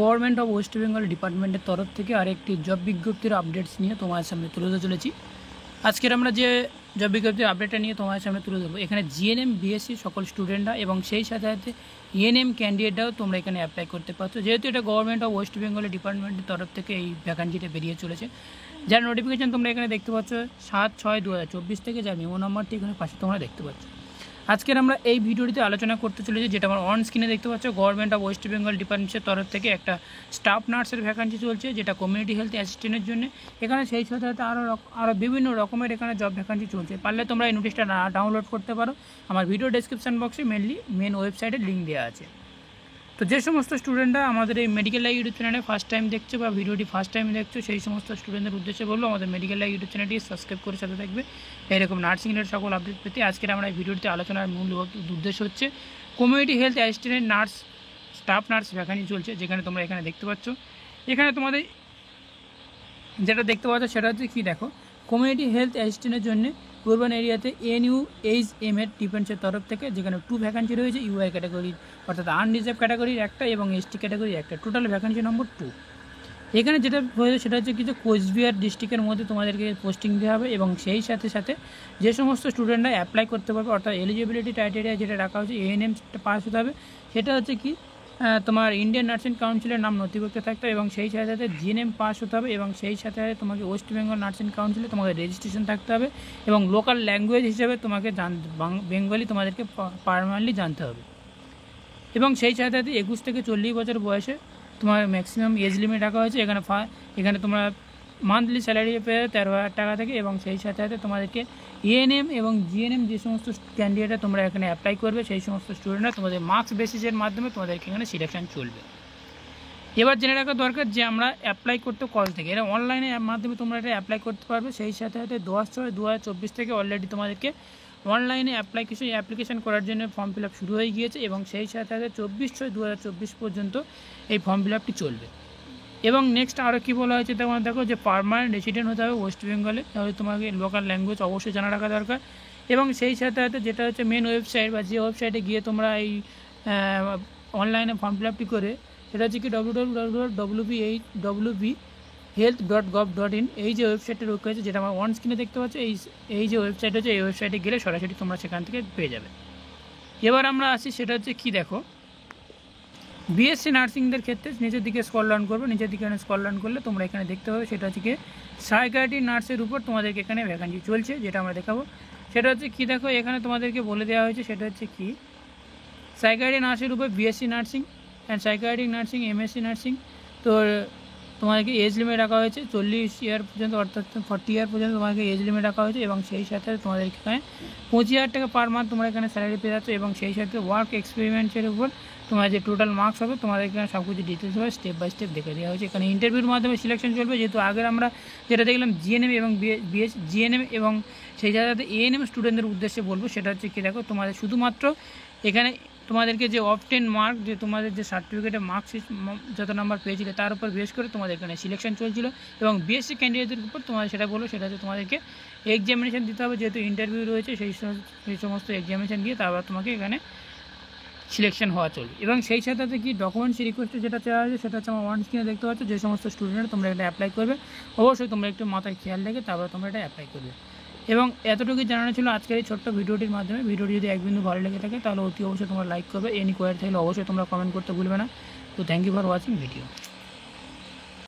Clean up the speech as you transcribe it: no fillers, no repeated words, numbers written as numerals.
Government of West Bengal ডিপার্টমেন্টের তরফ থেকে আরেকটি জব বিজ্ঞপ্তির আপডেটস নিয়ে তোমার সামনে তুলে ধরতে চলেছি। আজকের আমরা যে জব বিজ্ঞপ্তির আপডেটটা নিয়ে তোমার সামনে তুলে ধরবো, এখানে জিএনএম বিএসসি সকল স্টুডেন্টরা এবং সেই সাথে সাথে ইএনএম ক্যান্ডিডেটরাও তোমরা এখানে অ্যাপ্লাই করতে পারছো, যেহেতু এটা গভর্নমেন্ট অফ ওয়েস্ট বেঙ্গলের ডিপার্টমেন্টের তরফ থেকে এই ভ্যাকান্সিটা বেরিয়ে চলেছে। যার নোটিফিকেশান তোমরা এখানে দেখতে পাচ্ছ 7/6/2024 থেকে, যার মেমো নাম্বারটি এখানে পাশে তোমরা দেখতে পাচ্ছ। আজকের আমরা এই ভিডিওটিতে আলোচনা করতে চলেছি, যেটা আমার অন স্ক্রিনে দেখতে পাচ্ছ, গভর্নমেন্ট অফ ওয়েস্ট বেঙ্গল ডিপার্টমেন্টের তরফ থেকে একটা স্টাফ নার্সের ভ্যাকান্সি চলছে, যেটা কমিউনিটি হেলথ অ্যাসিস্ট্যান্টের জন্য। এখানে সেই সাথে সাথে আরও বিভিন্ন রকমের এখানে জব ভ্যাকান্সি চলছে। পারলে তোমরা এই নোটিশটা ডাউনলোড করতে পারো, আমার ভিডিও ডেসক্রিপশন বক্সে মেন ওয়েবসাইটের লিঙ্ক দেওয়া আছে। তো যে সমস্ত স্টুডেন্টরা আমাদের এই মেডিকেল লাইভ ইউটিউব চ্যানেলে ফার্স্ট টাইম দেখছো বা ভিডিওটি ফার্স্ট টাইম দেখছো, সেই সমস্ত স্টুডেন্টদের উদ্দেশ্যে বলবো আমাদের মেডিকেল লাইভ ইউটিউব চ্যানেলটি সাবস্ক্রাইব করে সাথে থাকবে এরকম নার্সিং রিলেটেড সকল আপডেট পেতে। আজকের আমরা এই ভিডিওটিতে আলোচনার মূল উদ্দেশ্য হচ্ছে community health assistant nurse staff nurse vacancy চলছে, যেখানে তোমরা এখানে দেখতে পাচ্ছ। এখানে তোমাদের যেটা দেখতে পাচ্ছ সেটা হচ্ছে কি, দেখো, কমিউনিটি হেলথ অ্যাসিস্ট্যান্টের জন্য urban এরিয়াতে NUHM এর ডিফেন্সের তরফ থেকে, যেখানে 2 ভ্যাকান্সি রয়েছে, UI ক্যাটাগরির অর্থাৎ আনরিজার্ভ ক্যাটাগরির একটা এবং ST ক্যাটাগরির একটা, টোটাল ভ্যাকান্সি নম্বর 2। এখানে যেটা হয়েছে সেটা হচ্ছে কিছু কোচবিহার ডিস্ট্রিক্টের মধ্যে তোমাদেরকে পোস্টিং দেওয়া হবে এবং সেই সাথে সাথে যে সমস্ত স্টুডেন্টরা অ্যাপ্লাই করতে পারবে, অর্থাৎ এলিজিবিলিটি ক্রাইটেরিয়া যেটা রাখা হচ্ছে ANM পাস হতে হবে, সেটা হচ্ছে কি তোমার ইন্ডিয়ান নার্সিং কাউন্সিলের নাম নথিভুক্ত থাকতে হবে এবং সেই সাথে সাথে GNM পাস হতে হবে এবং সেই সাথে সাথে তোমাকে ওয়েস্ট বেঙ্গল নার্সিং কাউন্সিলে তোমাকে রেজিস্ট্রেশন থাকতে হবে এবং লোকাল ল্যাঙ্গুয়েজ হিসেবে তোমাকে বেঙ্গলি তোমাদেরকে পারমানেন্টলি জানতে হবে এবং সেই সাথে সাথে 21 থেকে 40 বছর বয়সে তোমার ম্যাক্সিমাম এজ লিমিট রাখা হয়েছে। এখানে তোমরা মান্থলি স্যালারি পেয়ে 13,000 টাকা থেকে এবং সেই সাথে সাথে তোমাদেরকে ENM এবং GNM যে সমস্ত ক্যান্ডিডেটরা তোমরা এখানে অ্যাপ্লাই করবে, সেই সমস্ত স্টুডেন্টরা তোমাদের মার্কস বেসিসের মাধ্যমে তোমাদেরকে এখানে সিলেকশন চলবে। এবার জেনে রাখা দরকার যে আমরা অ্যাপ্লাই করতে কল থেকে, এটা অনলাইনের মাধ্যমে তোমরা এটা অ্যাপ্লাই করতে পারবে। সেই সাথে সাথে 10/6/2024 থেকে অলরেডি তোমাদেরকে অনলাইনে অ্যাপ্লিকেশন করার জন্য ফর্ম ফিল আপ শুরু হয়ে গিয়েছে এবং সেই সাথে সাথে 24/6/2024 পর্যন্ত এই ফর্ম ফিল আপটি চলবে। এবং নেক্সট আরও কী বলা হয়েছে, তোমার দেখো যে পার্মানেন্ট রেসিডেন্ট হতে হবে ওয়েস্ট বেঙ্গলে, তাহলে তোমাকে লোকাল ল্যাঙ্গুয়েজ অবশ্যই জানা রাখা দরকার। এবং সেই সাথে সাথে যেটা হচ্ছে মেন ওয়েবসাইট বা যে ওয়েবসাইটে গিয়ে তোমরা এই অনলাইনে ফর্ম ফিল আপটি করে, সেটা হচ্ছে কি www.wbhealth.gov.in, এই যে ওয়েবসাইটটা রয়েছে, যেটা আমার অন স্ক্রিনে দেখতে পাচ্ছ, এই যে ওয়েবসাইট হচ্ছে, এই ওয়েবসাইটে গেলে সরাসরি তোমরা সেখান থেকে পেয়ে যাবে। এবার আমরা আসি, সেটা হচ্ছে কি, দেখো, বিএসসি নার্সিংদের ক্ষেত্রে নিচের দিকে স্ক্রল ডাউন করবে, নিচের দিকে স্ক্রল ডাউন করলে তোমরা এখানে দেখতে পাবে সেটা হচ্ছে কি সাইকিয়াট্রি নার্সের উপর তোমাদেরকে এখানে ভ্যাকান্সি চলছে, যেটা আমরা দেখাবো। সেটা হচ্ছে কি, দেখো, এখানে তোমাদেরকে বলে দেওয়া হয়েছে সেটা হচ্ছে কি সাইকিয়াট্রি নার্সের উপর BSc nursing and psychiatric nursing, MSc nursing. তো তোমাদেরকে এজ লিমিট রাখা হয়েছে 40 ইয়ার পর্যন্ত, অর্থাৎ 40 ইয়ার পর্যন্ত তোমাদেরকে এজ লিমিট রাখা হয়েছে এবং সেই সাথে তোমাদেরকে এখানে 25,000 টাকা পার মান্থ তোমরা এখানে স্যালারি পেয়ে যাচ্ছ এবং সেই সাথে ওয়ার্ক এক্সপেরিমেন্টের উপর তোমার যে টোটাল মার্কস হবে তোমাদের এখানে সব কিছু ডিটেলস হবে স্টেপ বাই স্টেপ দেখে দেওয়া হয়েছে। এখানে ইন্টারভিউর মাধ্যমে সিলেকশন চলবে, যেহেতু আগের আমরা যেটা দেখলাম GNM এবং GNM এবং সেই সাথে ANM স্টুডেন্টদের উদ্দেশ্যে বলবো, সেটা হচ্ছে কি, দেখো, তোমাদের শুধুমাত্র এখানে তোমাদেরকে যে অবটেন মার্ক, যে তোমাদের যে সার্টিফিকেটে মার্কস যত নাম্বার পেয়েছিলে তার উপর বেস করে তোমাদের এখানে সিলেকশন চলছিল এবং বিএসসি ক্যান্ডিডেটদের উপর তোমাদের সেটা বলো, সেটা হচ্ছে তোমাদেরকে এক্সামিনেশন দিতে হবে, যেহেতু ইন্টারভিউ রয়েছে, সেই সমস্ত এক্সামিনেশন দিয়ে তারপর তোমাকে এখানে সিলেকশন হওয়া চলবে। এবং সেই সাথে সাথে কি ডকুমেন্টস রিকোয়েস্টে যেটা চাওয়া হয়েছে সেটা হচ্ছে আমার ওয়ান স্ক্রিনে দেখতে পাচ্ছ, যে সমস্ত স্টুডেন্টরা তোমরা এটা অ্যাপ্লাই করবে অবশ্যই তোমরা একটু মাথায় খেয়াল রেখে তারপর তোমরা এটা অ্যাপ্লাই করবে। এবং এতটুকুই জানানো ছিল আজকের এই ছোট্ট ভিডিওটির মাধ্যমে। ভিডিওটি যদি এক বিন্দু ভালো লেগে থাকে তাহলে অতি অবশ্যই তোমরা লাইক করবে, এনি কোয়ারি থাকলে অবশ্যই তোমরা কমেন্ট করতে ভুলবে না। তো thank you for watching video.